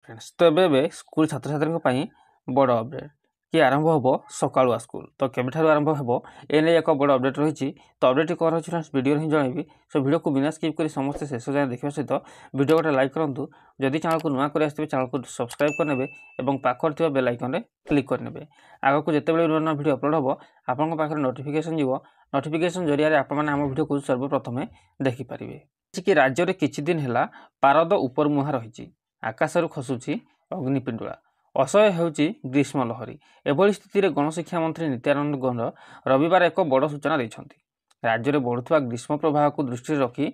Friends तो एबे school छात्र छात्री बड़ अपडेट कि आरंभ हम सकालुआ स्कूल तो केबेठार आरंभ हम एने एक बड़ अपडेट रही तो अपडेट कौन रही फ्रेंड्स वीडियो ही जनइबी सो वीडियो को बिना स्किप कर समस्त शेष जाए देखा सहित वीडियो गोटे लाइक करूँ जदि चैनल को नुआ कर चैनल को सब्सक्राइब करने और पाखर बेल आइकन क्लिक करने आगक जिते नुआ नुआ वीडियो अपलोड हम आपंक पाखे नोटिफिकेशन जीव नोटिफिकेशन जरिए आपने आम वीडियो को सर्वप्रथम देखिपारे कि राज्य में किछि दिन है पारद उपर मुहां रही आकाशरू खसुची अग्निपिंडुला असह्य होउची ग्रीष्म लहरी एभली स्थिति गणशिक्षा मंत्री नित्यानंद गौड़ रविवार एक बड़ सूचना देइछन्ति। राज्य में बढ़ुवा ग्रीष्म प्रवाह को दृष्टि रखी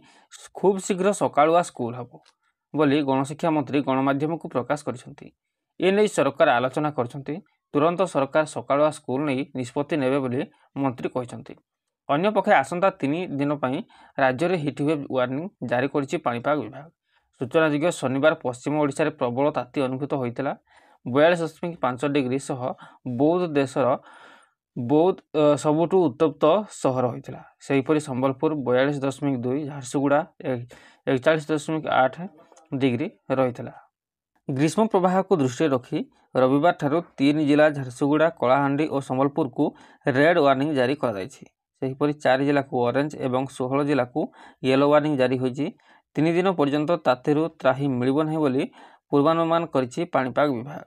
खूब शीघ्र सकालुआ स्कूल हम बोली गणशिक्षा मंत्री गणमाध्यम को प्रकाश करिसन्ति। एने सरकार आलोचना करछन्ति तुरंत सरकार सकालुआ स्कूल नहीं निष्पत्ति नेबे बोली मंत्री कहिसन्ति। अन्य पक्षे आसंता 3 दिन पर राज्य में हिटवेव वार्निंग जारी करिछि पाणीपाग विभाग। सूचनायोग्य शनिवार पश्चिम ओडिशा रे प्रबल ताती अनुभूत होता 42.5 डिग्री सह बौद्ध देशर बौद्ध सबुठु उत्तप्त सहर होता सेहीपरि संबलपुर 42.2 झारसुगुड़ा 41.8 डिग्री रही। ग्रीष्म प्रवाह को दृष्टि रखी रविवार ठारू 3 जिला झारसुगुड़ा कलाहांडी और संबलपुर को रेड वार्निंग जारी कर 4 जिला को ऑरेंज एवं 16 जिला को येलो वार्निंग जारी होती 3 दिन पर्यंत तातीरू त्राही मिलिब नहीं बोली पूर्वानुमान करिछि पाणीपाग विभाग।